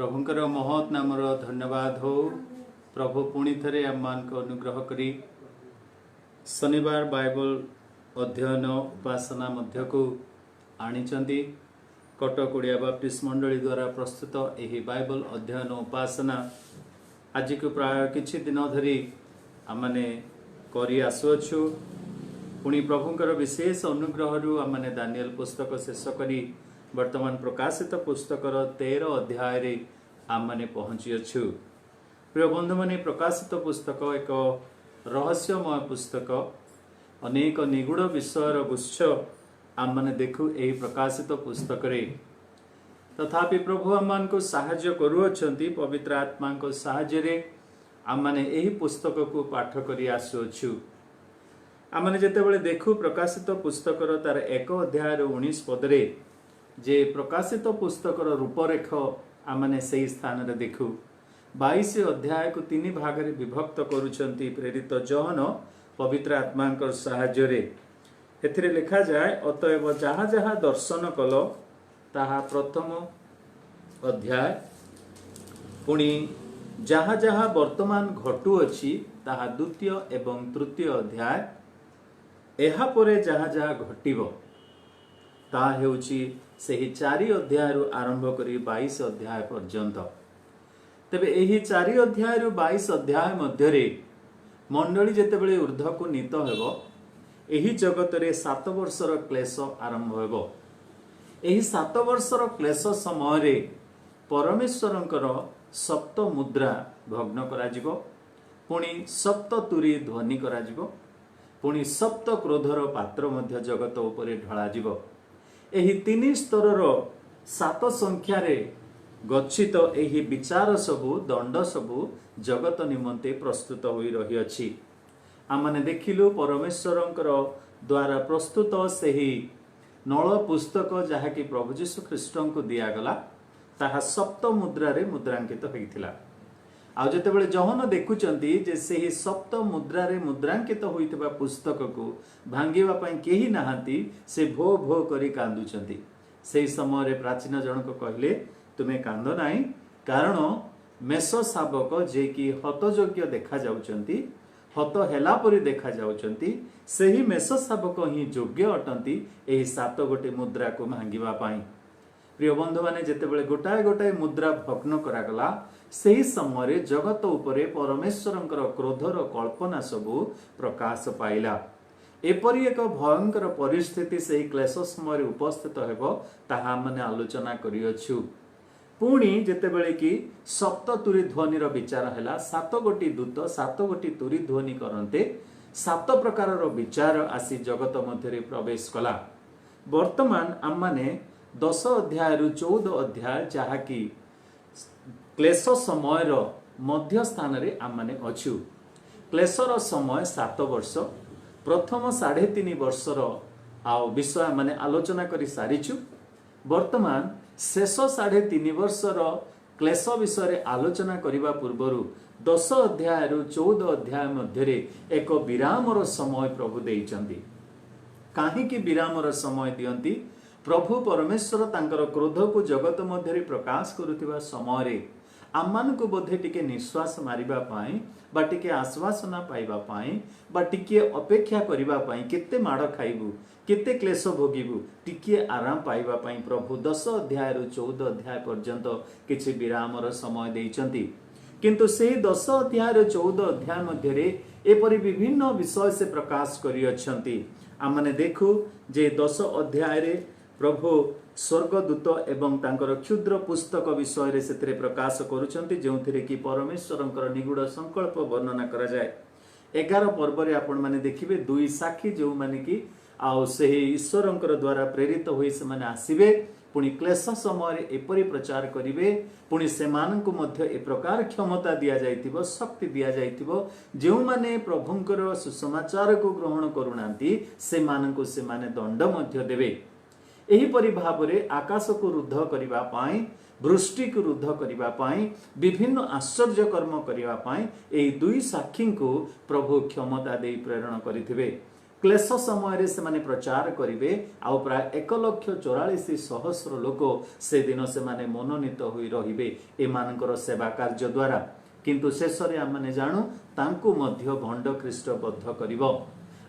प्रभुंकर महत् नामर धन्यवाद हो। प्रभु पुणी थे आम अनुग्रह करी शनिवार बाइबल अध्ययन उपासना मध्य को आनिचंती। कटक ओडिया बाप्टिस्ट मंडली द्वारा प्रस्तुत यही बाइबल अध्ययन उपासना आज को प्राय किछि दिन धरी आमने करी आसुअछु। पुणी प्रभुंकर विशेष अनुग्रह आमने दानियल पुस्तक शेष करी वर्तमान प्रकाशित पुस्तकर 13 अध्याय रे आमने पहुंची अछु। प्रिय बंधु माने प्रकाशित पुस्तक एक रहस्यमय पुस्तक, अनेक निगूढ़ विषयर गुच्छ आमने देखु एही प्रकाशित पुस्तक रे। तथापि प्रभु आमान को साहाय्य करूअछंती। पवित्र आत्मा को साहाय्य रे आमने एही पुस्तक को पाठ करी आसुअछु। आमने जेतेबेले देखु प्रकाशित पुस्तकर तार 1 अध्याय 19 पद रे जे प्रकाशित पुस्तकर रूपरेख आमने से स्थान रे देखु। 22 अध्याय को 3 भाग रे विभक्त करूछंती प्रेरित जॉन पवित्र आत्मा साहाय्य रे। एथिरे लिखा जाए, अतएव जहाँ जहाँ दर्शन कल ताहा प्रथम अध्याय, पुणी जहाँ जहाँ वर्तमान घटू अछि ताहा द्वितीय एवं तृतीय अध्याय, एहा परे जहाँ जहाँ घटिबो ता हेउछि सेही 4 अध्याय आरंभ करी 22 अध्याय पर्यंत। तेबे एही 4 अध्याय 22 अध्याय मध्यरे मंडली जेतेबेले ऊर्ध्व को नीत हेबो, एही जगत रे 7 वर्षर क्लेश आरंभ हेबो। एही 7 वर्षर क्लेश समय रे परमेश्वरंकर सप्त मुद्रा भग्न करा जिवो, पुणी सप्त तुरी ध्वनि करा जिवो, पुणी सप्त क्रोधर पात्र मध्य जगत उपरे ढळा जिवो। एही 3 स्तरर 7 संख्यार गच्छित एही विचार सबु दंड सबु जगत निमंते प्रस्तुत होई रही अछि। आमने देखिलु परमेश्वरंकर द्वारा प्रस्तुत सेही नळ पुस्तक जहा कि प्रभु यीशु ख्रीष्टन को दिया गला, ताहा सप्त मुद्रा रे मुद्रांकित होइथिला। आ जेतेबेले जहन देखुचंती जे सेही सप्त मुद्रा रे मुद्रांकित होइतबा पुस्तक को भांगिबा पई केही नाहांती, से भो भो करी कांदुचंती। सेही समय रे प्राचीन जनक कहले, तुमे कांद नाही, कारण मेष शावक जे कि हतयोग्य देखा जाउचंती, हत हेला परि देखा जाउचंती, सेही मेष शावक ही योग्य अटंती एही 7 गोटे मुद्रा को भांगिबा पई। प्रिय बंधु माने जेतेबेले गोटाए गोटाए मुद्रा भग्न करागला, सेही समय जगत उपरे परमेश्वरंकर क्रोधर कल्पना सबु प्रकाश पाइला। एपरि एक भयंकर परिस्थिति सेही क्लेश समय उपस्थित हेबो, ताहा माने आलोचना करियछु। पुणी जेतेबेले कि सप्त तुरी ध्वनिर विचार हैला, 7 गोटी दूत 7 गोटी तुरी ध्वनि करन्ते 7 प्रकारर विचार आसी जगत मध्यरे प्रवेश कला। वर्तमान आम माने 10 अध्याय 14 अध्याय जहा कि क्लेश समय मध्य स्थान रे आम माने अछु। क्लेशर समय 7 वर्ष, प्रथम 3.5 वर्षर आउ विषय माने आलोचना करी सारिछु। वर्तमान शेष 3.5 वर्षर क्लेश विषय आलोचना करिबा पूर्वरु 10 अध्याय 14 अध्याय मध्यरे एक विरामर समय प्रभु देइचंती। काहे कि विरामर समय दियंती? प्रभु परमेश्वर तांकर क्रोध को जगत मध्यरे प्रकाश करुथिबा समय रे आमान को बोधे टिके निश्वास मारिबा पाई बा टिके आश्वासना पाइबा पाई बा टिके अपेक्षा करिबा पाई, केते माड़ खाइबु, केते क्लेश भोगिबु, टिके आराम पाइबा पाई प्रभु 10 अध्याय 14 अध्याय पर्यंत किछि विरामर समय देइचंती। किंतु सेही 10 अध्याय 14 अध्याय मध्यरे एपरि विभिन्न विषय से प्रकाश करियछंती। आमने देखु जे 10 अध्याय रे प्रभु स्वर्गदूत एवं तांकर क्षुद्र पुस्तक विषय रे सेतरे प्रकाश करूछंती, जेउथिरे कि परमेश्वरंकर निगूढ़ संकल्प वर्णना करा जाय। 11 पर्व रे आपण माने देखिबे 2 साक्षी जो माने कि आउ सेही ईश्वरंकर द्वारा प्रेरित होई से माने आसीबे, पुणी क्लेश समय रे एपरि प्रचार करिवे, पुणी सेमानंकु मध्य ए प्रकार क्षमता दिया जाइतिबो, शक्ति दिया जाइतिबो, जेउ माने प्रभुंकर सुसमाचार को ग्रहण करूनांती सेमानंकु सेमाने दंड मध्य देबे। एही परि भाबरे आकाश को रुद्ध करिबा पाई, वृष्टि को रुद्ध करिबा पाई, विभिन्न आश्चर्य कर्म करिबा पाई एही 2 साक्षी को प्रभु क्षमता देई प्रेरण करिथिबे। क्लेश समय से माने प्रचार करिवे आ प्राय 1,44,000 लोक से दिन से माने मनोनीत होई रहिबे ए मानकर सेवा कार्य द्वारा। किंतु शेष रे आमने जानू तांकु मध्य भंड ख्रीष्ट बद्ध करिवो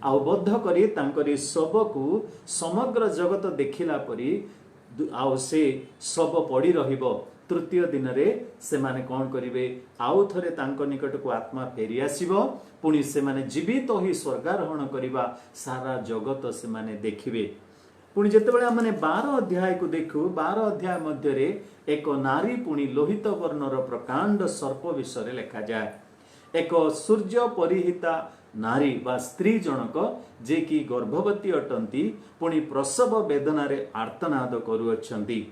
आ बद्ध करी तांकरी सबकु समग्र जगत देखिला परी आउ से सब पड़ी रहिबो। तृतीय दिन रे से माने कौन करिवे आउ थरे तांको निकट को आत्मा फेरी आसीबो पुणी से माने जीवित होई स्वर्गारोहण करिबा सारा जगत से माने देखिबे। पुणी जेतेबेले हमने 12 अध्याय को देखु 12 अध्याय मध्य रे एक नारी पुणी लोहित वर्णर प्रकांड सर्प विषय रे लिखा जाय। एक सूर्य परिहिता नारी बा स्त्री जनक जे कि गर्भवती अटंती पुणी प्रसव वेदना रे आर्तनाद करूअछंती।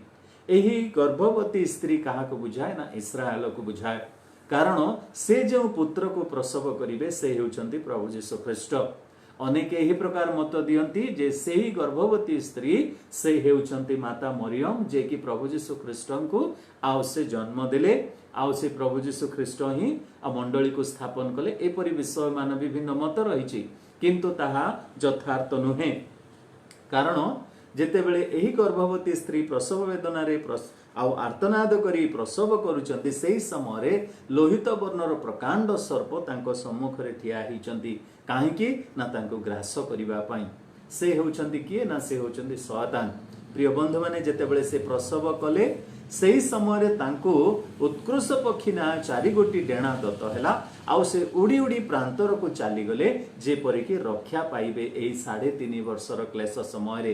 एही गर्भवती स्त्री कहा को बुझाए ना इस्राएल को बुझाए कारण से जो पुत्र को प्रसव करिवे से हेउचंती प्रभु यीशु ख्रीष्ट। अनेक एही प्रकार मत दियंती जे सेही गर्भवती स्त्री से हेउचंती माता मरियम जे कि प्रभु यीशु ख्रीष्ट को आउ से जन्म देले आउ से प्रभु यीशु ख्रीष्ट ही मंडली को स्थापन कले। एपरि विषय मान विभिन्न मत रही किंतु ताहा यथार्थ नुहे कारण जेतेबेले एही गर्भवती स्त्री प्रसव वेदना रे आउ आर्तनाद करी प्रसव करूचंती सेही समय रे लोहित वर्णर प्रकांड सर्प तांको सम्मुख रे ठिया हिचंती काहेकि ना तांको ग्रास करिबा पई। से हेउचंती किए ना से हेउचंती शैतान। प्रिय बंधु माने जेतेबेले से प्रसव कले सेही समय रे तांको उत्कृष्ट पक्षी ना 4 गोटी डेणा दत्त हैला आउ से उड़ी उड़ी प्रांतर को चली गले जे परे कि रक्षा पाइबे एही 3.5 वर्षर क्लेश समय रे।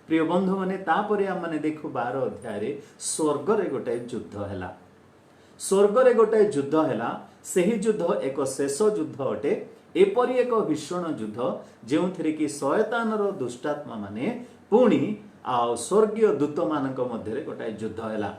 प्रिय बंधु माने तापरे हम माने देखु 12 अध्याय रे स्वर्ग रे गोटे युद्ध हैला। स्वर्ग रे गोटे युद्ध हैला सेही युद्ध एक शेष युद्ध अटे। एपरि एक भीषण युद्ध जेउथिरे कि शयतान रो दुष्टात्मा माने पुणी आ स्वर्गीय दूत मानक मध्य रे गोटे युद्ध हैला।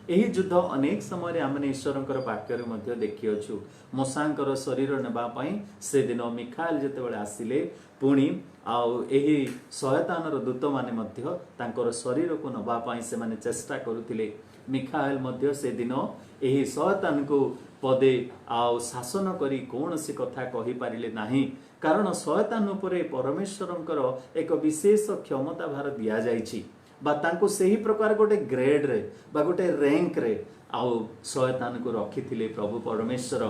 एही युद्ध अनेक समय रे हमने ईश्वरंकर वाक्य रे मध्य देखि अछु। मोसांकर शरीर नेबा पई से दिन मिखाएल जेतेबेले आसिले पुणी आउ एही शयतान रो दूत माने मध्य तांकर शरीर को नबा पई से माने चेष्टा करूथिले। मिखाएल मध्य से दिन एही शयतान को पदे आउ शासन करी कोनसी कथा कहि पारिले नाही कारण शयतान उपरे परमेश्वरंकर एक विशेष क्षमता भार दिया जायछि बा तांको सेही प्रकार गोटे ग्रेड रे बा गोटे रैंक रे आउ शयतान को रखिथिले प्रभु परमेश्वर।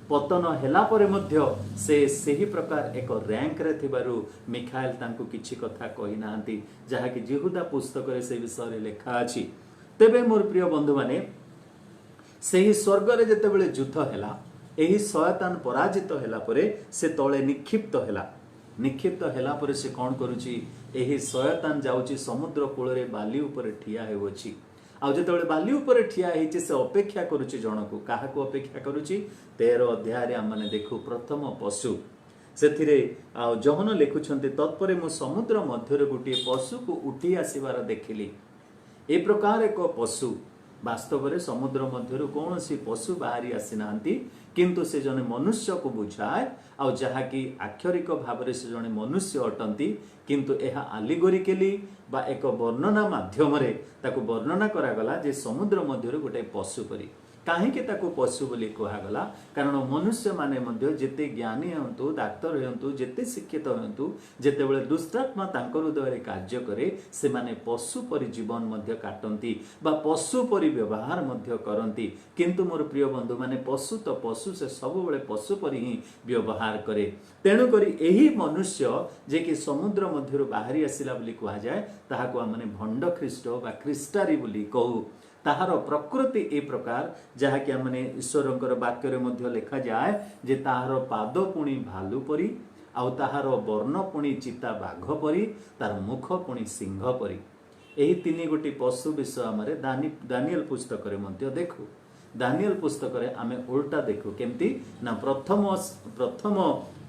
पतन हेला परे मध्य से सेही प्रकार एक रैंक रे थिबारु मिखाएल तांको किछि कथा कहि नांती जहा कि यहूदा पुस्तक रे से विषय रे लिखा अछि। तेबे मोर प्रिय बंधु माने सेही स्वर्ग रे जेतेबेले युद्ध हैला एही शयतान पराजित हैला परे से तळे निक्षिप्त हैला। निक्षिप्त हैला परे से कोन करूची एही शयतान जाउची समुद्र कूल रे बाली ऊपर ठिया हेउची आ जेतेबेले बाली ऊपर ठिया हेची से अपेक्षा करूची जनकु काहाकु अपेक्षा करूची 13 अध्याय रे हमने देखु प्रथम पशु सेथिरे आ जहन लेखुछन्ते तत्परे मु समुद्र मध्य रे गुटी पशु को उठी आसीबार देखिली। ए प्रकार एक पशु वास्तव रे समुद्र मध्यरु कोनसी पशु बाहरी आसी नांती किंतु से जने मनुष्य को बुझाए आ जहा कि आक्षरिक भाव से जने मनुष्य अटंती किंतु एहा आलिगोरिकली बा एक वर्णना माध्यम रे ताको वर्णना करा गला जे समुद्र मध्यरु गोटे पशु परी काहेकि ताको पशु बोली कहा गला कारण मनुष्य माने मध्य जेते ज्ञानी हंतु डाक्टर हंतु जेते शिक्षित हंतु जेतेबेले दुष्टात्मा तांकर हृदय रे कार्य करे से माने पशु परि जीवन मध्य काटंती बा पशु परि व्यवहार मध्य करंती किंतु मोर प्रिय बंधु माने पशु तो पशु से सब बेले पशु परि ही व्यवहार करे। तेणु करी एही मनुष्य जे कि समुद्र मध्यरु बाहरी आसिला बोली कहा जाय ताहाको हमने भंड ख्रीष्ट बा ख्रीष्टारी बोली कहू। ताहार प्रकृति ए प्रकार जहा कि हमने ईश्वरंकर वाक्य रे मध्य लिखा जाए जे ताहार पाद पुणी भालू परी आउ ताहार वर्ण पुणी चिता बाघ परी तार मुख पुणी सिंह परी। एही 3 गोटी पशु विषय हमरे दानिएल पुस्तक रे मध्य देखु। दानिएल पुस्तक रे आमे उल्टा देखु केमती ना प्रथम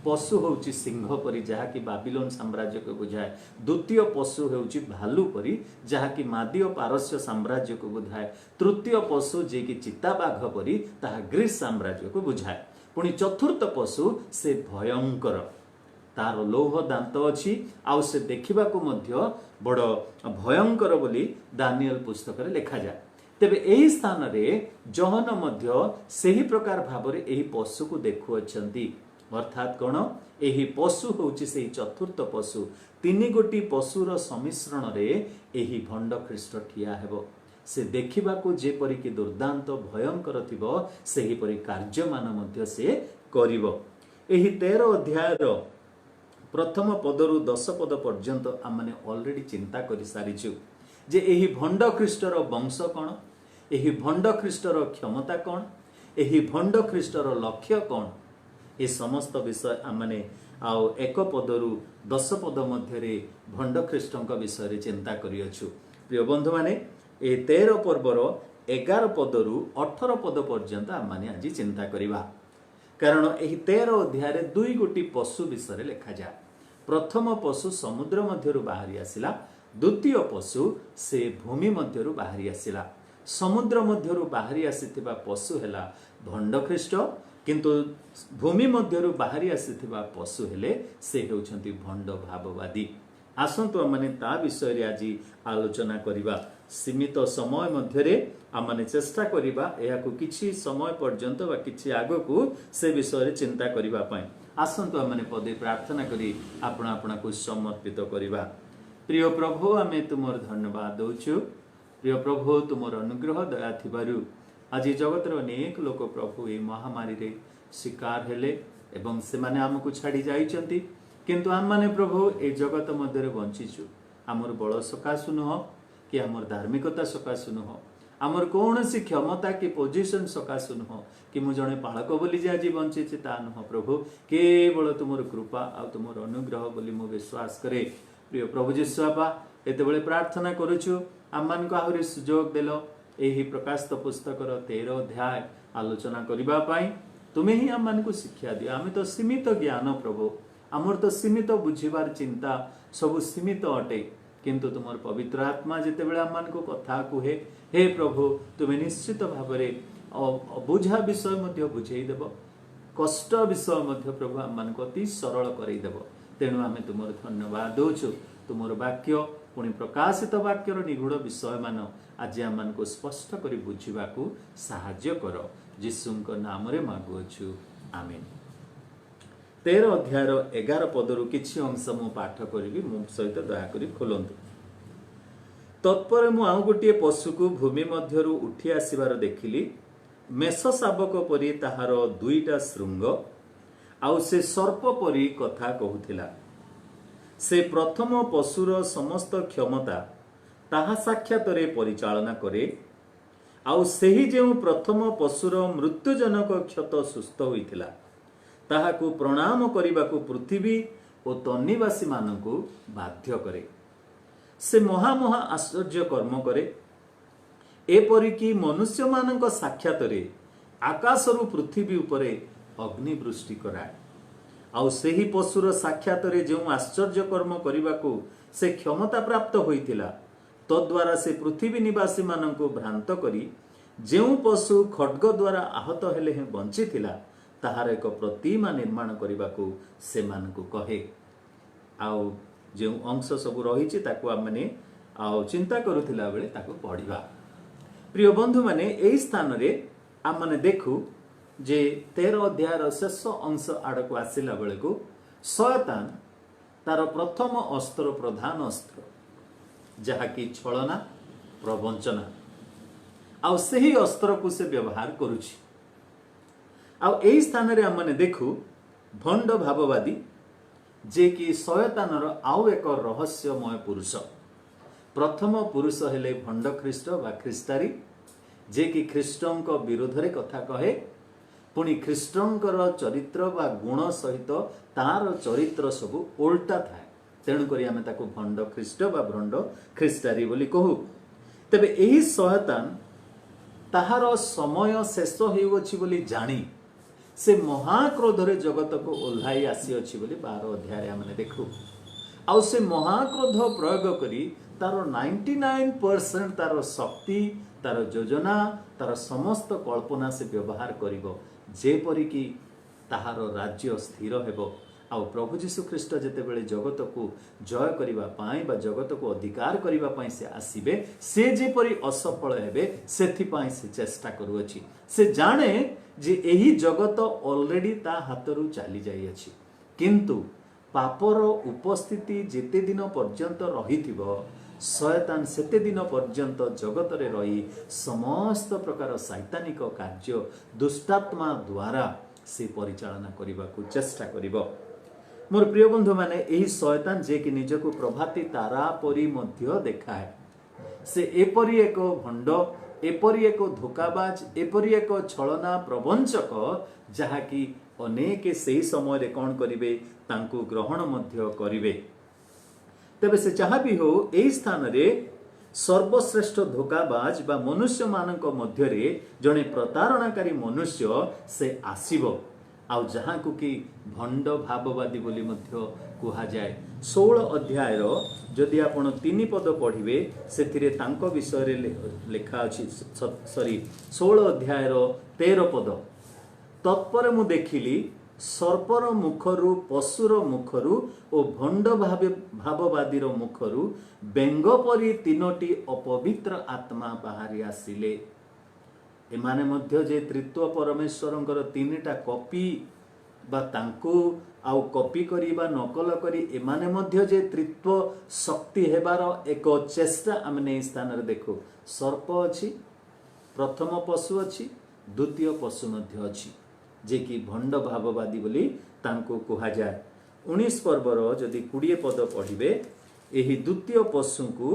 पशु होउची सिंह परी जहा कि बाबिलोन साम्राज्य को बुझाए। द्वितीय पशु होउची भालू परी जहा कि मादीय पारस्य साम्राज्य को बुझाए। तृतीय पशु जे कि चिता बाघ परी ताहा ग्रीस साम्राज्य को बुझाए। पुणी चतुर्थ पशु से भयंकर तार लौह दांत अछि आउ से देखिबा को मध्य बड़ भयंकर बोली दानिएल पुस्तक रे लिखा जाए। तेबे एही स्थान रे जहन मध्य सेही प्रकार भाबरे एही पशु को देखु अछंती अर्थात कौन एही पशु होउछि से चतुर्थ पशु तीन गोटी पशुर सम्मिश्रण रे एही भंड ख्रीष्ट ठिया हेबो से देखिबा को जेपरि कि दुर्दांत भयंकर थिबो सेही परि कार्य मान मध्य से करिवो। एही 13 अध्याय रो प्रथम पदरु 10 पद पर्यंत आमने ऑलरेडी चिंता करि सारिछु जे एही भंड ख्रीष्टर वंश कोन, एही भंड ख्रीष्टर क्षमता कोन, एही भंड ख्रीष्टर लक्ष्य कोन, ए समस्त विषय आमने आउ 1 पदरु 10 पद मध्य रे भंड ख्रीष्टक विषय रे चिंता करियछु। प्रिय बंधु माने ए 13 पर्वर 11 पदरु 18 पद पर्यंत आमने आज चिंता करिबा। कारण एही 13 अध्याय रे दुई गोटी पशु विषय रे लिखा जा। प्रथम पशु समुद्र मध्यरु बाहरी आसिला, द्वितीय पशु से भूमि मध्यरु बाहरी आसिला। समुद्र मध्यरु बाहरी आसीथिबा पशु हेला भंड ख्रीष्ट, किंतु भूमि मध्यरु बाहरी आसीथिबा पशु हेले से हेउछंती भंड भाववादी। आसंतु आमने ता विषय रे आज आलोचना करिबा। सीमित समय मध्यरे आमने चेष्टा करिबा एहाकु किछि समय पर्यंत बा किछि आगकु से विषय रे चिंता करिबा पय। आसंतु आमने पदे प्रार्थना करी आपना आपना को समर्पित करिबा। प्रिय प्रभु आमे तुमर धन्यवाद दउछु। प्रिय प्रभु तुमर अनुग्रह दया थिबारु आज जगतर अनेक लोक प्रभु ए महामारी रे शिकार हेले एवं से माने हमकु छाड़ी जाइचंती, किंतु आम माने प्रभु ए जगत मध्यरे बंचिछु। आमर बळ सकाशु नह कि आमर धार्मिकता सकाशु नह, आमर कौनसी क्षमता कि पोजिशन सकाशु नह कि मु जणे पालक बोली जे आज बंचिछि ता नह प्रभु, केवल तुमर कृपा आ तुमर अनुग्रह बोली मु विश्वास करे। प्रिय प्रभु जीशु बाबा एते बेले प्रार्थना करूछु आम मान को आहुरी सुजोग देलो एही प्रकाशित पुस्तकर 13 अध्याय आलोचना करिबा पाई। तुमे ही आम मान को शिक्षा दियो। आमे तो सीमित ज्ञान प्रभु, आमर तो सीमित बुझिबार चिंता सब सीमित अटे, किंतु तुमर पवित्र आत्मा जेते बेले आम मान को कथा कुहे हे प्रभु तुमे निश्चित भाबरे अबुझा विषय मध्य बुझेई देबो, कष्ट विषय मध्य प्रभु आम मान को अति सरल करई देबो। तेणु आमे तुमर धन्यवाद दउछु। तुमर वाक्य पुणी प्रकाशित वाक्यर निगूढ़ विषय मान आज आम मान को स्पष्ट करी बुझिबा को सहाय्य करो। यीशुंक नाम रे मागुछु, आमीन। 13 अध्याय 11 पदरु किछि अंश मु पाठ करिबी, मु सहित दया करी खोलंतु। तत्पर मु आउ गोटे पशु को भूमि मध्यरु उठी आसीबार देखिली। मेष शावक परी ताहार दुईटा श्रृंग आउ से सर्प परी कथा कहूथिला। से प्रथम पशुर समस्त क्षमता ताहा साक्षात रे परिचालना करे। आउ सेही जेउ प्रथम पशुर मृत्युजनक क्षत सुस्थ होइथिला ताहाकु प्रणाम करिबाकु पृथ्वी और तन्निवासी मानकु बाध्य करे। से महामहा आश्चर्य कर्म करे, एपरि कि मनुष्य मानक साक्षात रे आकाशरु पृथ्वी उपरे अग्निवृष्टि कराए। आउ सेही पशुर साक्षात रे जेउ आश्चर्य कर्म करिबाकु से क्षमता प्राप्त होइथिला तद्वारा से पृथ्वी निवासी मानकु भ्रांत करी जेउ पशु खड्ग द्वारा आहत हेले हे बंचिथिला ताहार एक प्रतिमा निर्माण करिबाकु से मानकु कहे। आउ जेउ अंश सब रहिछि ताकु आमने आउ चिंता करूथिला बेले ताकु पढिबा। प्रिय बंधु माने एई स्थान रे आमने देखु जे 13 अध्यायर शेष अंश आड़क आसिला बेले को शयतान तार प्रथम अस्त्र प्रधान अस्त्र जहा कि छलना प्रवंचना आउ सही अस्त्र को से व्यवहार करुछि। आउ एई स्थान रे आमने देखु भंड भाववादी जे कि शयतानर आउ एक रहस्यमय पुरुष। प्रथम पुरुष हेले भंड ख्रीष्ट बा ख्रीष्टारी जे कि ख्रीष्टंक विरोध रे कथा कहे, पुणी ख्रीष्टंकर चरित्र बा गुण सहित तार चरित्र सब उल्टा थाए। तेणु करी आमे ताको भंड ख्रीष्ट बा भंड ख्रीष्टारी बोली कहू। तबे एही शयतान ताहार समय शेष हेउछि बोली जानी से महाक्रोध रे जगत को ओल्हाई आसी अछि बोली 12 अध्याय आमे देखू। आउ से महाक्रोध प्रयोग करी तार 99% तार शक्ति तार योजना तार समस्त कल्पना से व्यवहार करिवो जेपरि कि ताहार राज्य स्थिर हेबो आउ प्रभु जीशु ख्रीष्ट जेतेबेले जगत को जय करिबा पाई बा जगत को अधिकार करिबा पाई से आसीबे से जेपरि असफल हेबे सेथि पाई से चेष्टा करूअछि। से जाने जे एही जगत ऑलरेडी ता हातरू चली जाई अछि, किंतु पापर उपस्थिति जेते दिन पर्यंत रहिथिबो शयतान सेते दिन पर्यंत जगत रे रही समस्त प्रकार शैतानिक कार्य दुष्टात्मा द्वारा से परिचालना करने को चेष्टा करिबो। मोर प्रिय बंधु माने एही शयतान जे कि निजको प्रभाती तारा परी मध्य देखाए, से एपरी एक भंड, एपरी एक धोकाबाज, एपरी एक छलना प्रवंचक जहाँकि अनेक से समय रे कौन करिवे तांको ग्रहण मध्य करिवे। तेबे से जहाँ भी हो एही स्थान रे सर्वश्रेष्ठ धोकाबाज बा मनुष्य मानक मध्य रे जने प्रतारणाकारी मनुष्य से आसीबो, आउ जहाँ को कि भंड भाववादी बोली मध्य कुहा जाए। 16 अध्याय रो जदि आपण 3 पद पढ़िबे सेथिरे तांको विषय रे लेखा अछि, सॉरी 16 अध्याय रो 13 पद। तत्पर मु देखिली सर्पर मुखरु पशुर मुखरु ओ भंड भाववादी मुखरु बेंग परी 3टी अपवित्र आत्मा बाहरी आसिले। एमाने मध्य जे तृतीय परमेश्वरंकर 3टा कॉपी बा तांको आउ कॉपी करी बा नकल करी एमाने मध्य जे तृतीय शक्ति हेबार एक चेष्टा आमने स्थान रे देखो। सर्प अछि, प्रथम पशु अछि, द्वितीय पशु मध्य अछि जे कि भंड भाववादी बोली तांको कुहा जाए। 19 पर्वर जदि 20 पद पढ़िबे एही द्वितीय पशु को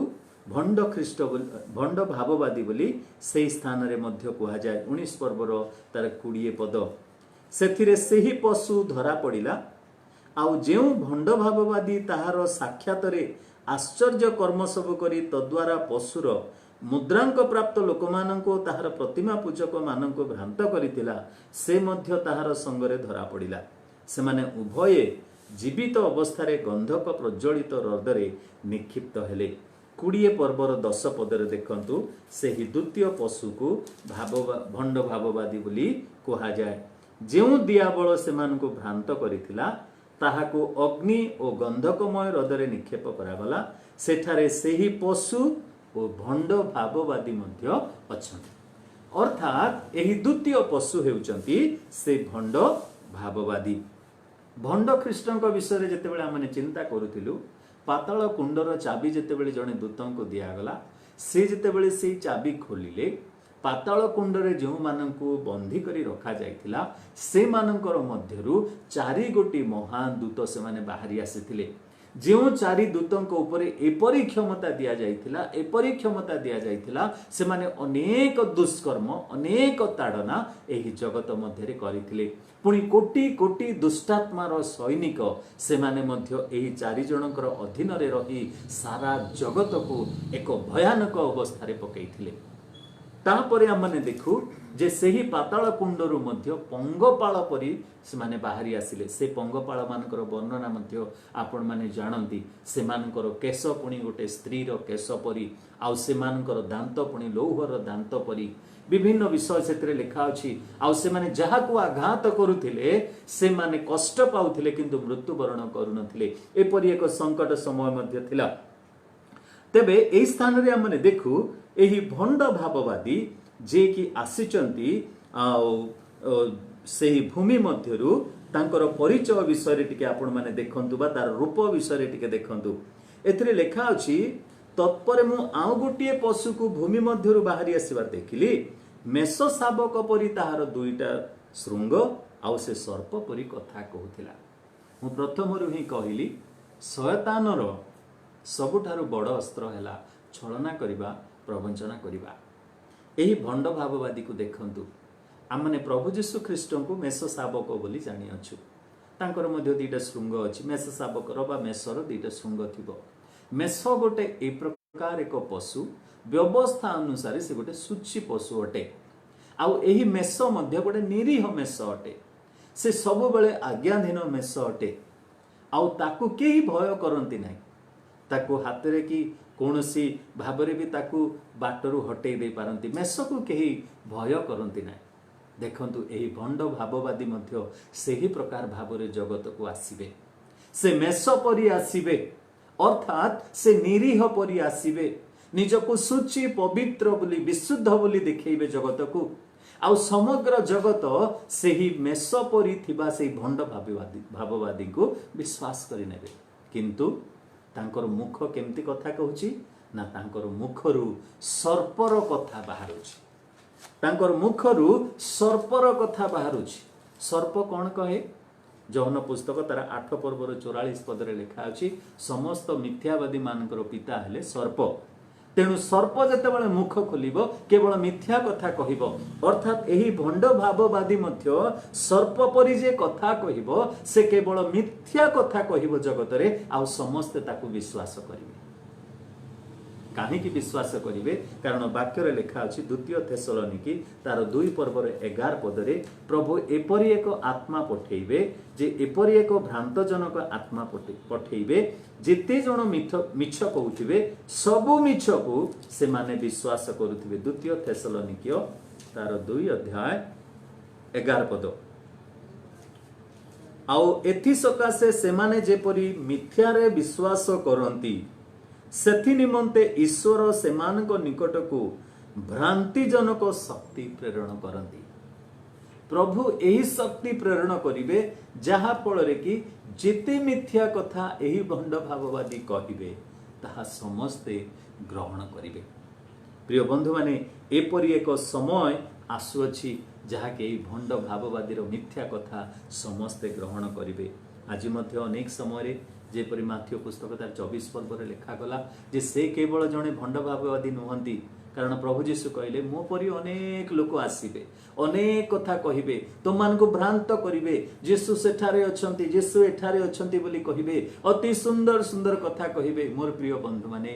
भंड ख्रीष्ट भंड भाववादी बोली से स्थान रे मध्य कुहा जाए। 19 पर्वर तार 20 पद। सेथिरे सेही पशु धरा पड़िला, आउ जेउ भंड भाववादी ताहार साक्षात रे आश्चर्य कर्म सब करी तद्वारा पशुर मुद्रांक प्राप्त लोक माननको ताहार प्रतिमा पूजक माननको भ्रांत करितिला, से मध्य ताहार संगरे धरा पड़िला। से माने उभये जीवित अवस्था गंधक प्रज्वलित हृदय निक्षिप्त हेले। 20 पर्वर 10 पदरे देखंतु से ही द्वितीय पशु को भंड भाववादी बोली कुहा जाए। जेउ दियाबल से मानको भ्रांत करितिला ताहाको अग्नि और गंधकमय हृदय निक्षेप करागला। सेठारे सेही पशु और भंड भाववादी मध्य अछंती। अर्थात एही द्वितीय पशु हेउचंती से भंड भाववादी। भंड ख्रीष्टଙ୍କ विषय जेतेबेले आमने चिंता करूथिलु, पाताल कुंडर चाबी जेतेबेले जने दूतंको दियागला, से जेतेबेले से चाबी खोलिले पाताल कुंडरे जो मानंको बंधी करी रखा जाइथिला से मानंकर मध्यरु 4 गोटी महान दूत से माने बाहरी आसीथिले। जो 4 दूतंको उपरे एपरी क्षमता दिया जाइथिला, एपरी क्षमता दिया जाइथिला से माने अनेक दुष्कर्म अनेक ताड़ना एही जगत मध्यरे करिथिले। पुणी कोटी कोटी दुष्टात्मार सैनिक से माने मध्य एही 4 जनकर अधीन रे रही सारा जगत को एक भयानक अवस्था रे पकैथिले। तापरे हमने देखु जे सेही पाताल कुंडरु मध्य पंगपाल परी से माने बाहरी आसिले। से पंगपाल मानकर वर्णना मध्य आपण माने जानंती। से मानकर केश पुणी गोटे स्त्री रो केश परी, आउ से मानकर दांत पुणी लौहर दांत परी विभिन्न विषय से लिखा अछि। आउ से माने जहा को आघात करुथिले से माने कष्ट पाउथिले किंतु मृत्युवरण करुनथिले। एपरी एक संकट समय मध्य थिला। तेबे एई स्थान रे हमने देखु एही भंड भाववादी जे कि आसीचंती सेही भूमि मध्यरु तांकर परिचय विषय रे टिके आपण माने देखंतु बा तार रूप विषय रे टिके देखंतु। एथिरे लेखा अछि, तत्परे मु आउ गोटिए पशु को भूमि मध्यरु बाहरी आसीबार देखिली। मेष शावक परी ताहार 2टा श्रृंग आउ से सर्प परी कथा कहूथिला। मु प्रथमरु ही कहिली शयतानर सबुठारु बड़ अस्त्र हैला छलना करिबा, प्रवंचना करिबा। एही भंड भाववादी को देखंतु। आमने प्रभु जीशु ख्रीष्ट को मेष शावक बोली जानि अछु। तांकर मध्य 2टा श्रृंग अछि। मेष शावकर बा मेषर 2टा श्रृंग थिबो। मेष गोटे ए प्रकार एक पशु, व्यवस्था अनुसार से गोटे सूची पशु अटे। आउ एही मेष मध्य गोटे निरीह मेष अटे। से सब बेले आज्ञाधीन मेष अटे। आउ ताकू केही भय करंती नाही। ताकू हातरे कि कौनसी भाबरे भी ताकू बाटरू हटै दे पारंती। मेष को केही भय करंती नाही। देखंतु एही भंड भाववादी मध्य सेही प्रकार भाबरे जगत को आसीबे। से मेष परी आसीबे अर्थात से निरीह परी आसीबे निजको सूची पवित्र बोली विशुद्ध बोली देखैबे जगत को आउ समग्र जगत से ही मेष परी थिबा से भंड भाववादी को विश्वास करि नेबे किंतु तांकर मुख केमती कथा कहूची ना तांकर मुखरू सर्पर कथा बाहरुची तांकर मुखरू सर्पर कथा बाहरुची सर्प कौन कहे जौन पुस्तक तार 8 पर्वर 44 पदरे लिखा अछि समस्त मिथ्यावादी मानकर पिता हेले सर्प तेणु सर्प जेतेबेले मुख खोलिबो केवल मिथ्या कथा कहिबो अर्थात एही भंड भाववादी मध्य सर्प परि जे कथा कहिबो से केवल मिथ्या कथा कहिबो जगतरे आ समस्त ताकू विश्वास करिवे काहेकि विश्वास करिवे कारण वाक्य लिखा अछि द्वितीय थेसलोनिकी तार 2 पर्वर 11 पदरे प्रभु एपरि एक आत्मा पठेइबे जे एपरि एक भ्रांतजनक आत्मा पठेइबे जेते जण मिछ कहउथिबे सबु मिछ को से माने विश्वास करूथिबे द्वितीय थेसलोनिकी तार 2 अध्याय 11 पद आउ एथि सकासे से माने जेपरि मिथ्यारे विश्वास करंती सेथि निमंते ईश्वर सेमानक निकट को भ्रांतिजनक शक्ति प्रेरण करती प्रभु यही शक्ति प्रेरण करिवे जहा फल रे कि जेते मिथ्या कथा यही भंड भाववादी कहिबे ताहा समस्ते ग्रहण करिवे प्रिय बंधु माने एपरि एक समय आसुअछि जहा के भंड भाववादी मिथ्या कथा समस्ते ग्रहण करिवे आज मध्य अनेक समय जेपरि माथ्यू पुस्तक तार 24 पर्वर लिखा गला जे से केवल जने भंड भाववादी नुहंती कारण प्रभु जीशु कहले मो परि अनेक लोक आसीबे अनेक कथा कहिबे तुमान को भ्रांत करिवे जीशु सेठारे अछंती जीशु एठारे अछंती बोली कहिबे अति सुंदर सुंदर कथा कहिबे मोर प्रिय बंधु माने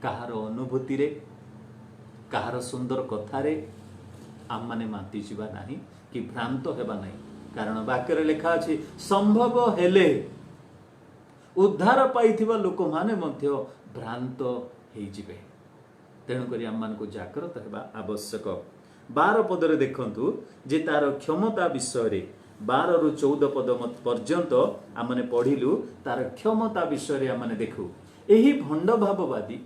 कहार अनुभूति रे कहार सुंदर कथा रे आम माने माती जिबा नाही कि भ्रांत हेबा नाही कारण वाक्य रे लिखा अछि संभव हेले उद्धार पाइथिबा लोक माने मध्य भ्रांत हेई जिवे तेणु करी आम मान को जागृत हेबा आवश्यक 12 पदरे देखंतु जे तार क्षमता विषय रे 12 रु 14 पद पर्यंत आमने पढ़िलु तार क्षमता विषय रे आमने देखु एही भंड भाववादी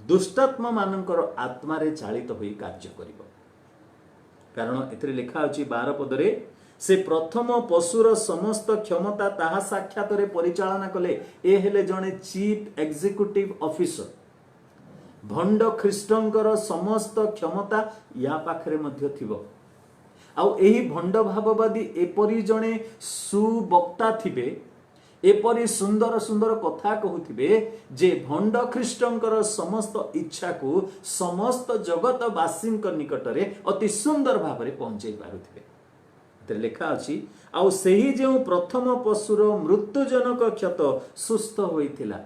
दुष्टात्मा मानकर आत्मा रे चालित होई कार्य करिवो कारण एथरे लिखा अछि 12 पदरे से प्रथम पशुर समस्त क्षमता ताहा साक्षात रे परिचालना कले ए हेले जने चीफ एग्जीक्यूटिव ऑफिसर भंड ख्रीष्टंकर समस्त क्षमता या पाखरे मध्य थिबो आउ एही भंड भाववादी एपरि जने सुवक्ता थिबे एपरि सुंदर सुंदर कथा कहूथिबे जे भंड ख्रीष्टंकर समस्त इच्छा को समस्त जगतवासी निकटरे अति सुंदर भाव पहुंचाई पारुथिबे लिखा अछि आउ सेही जे प्रथम पशुर मृत्युजनक क्षत सुस्थ होइथिला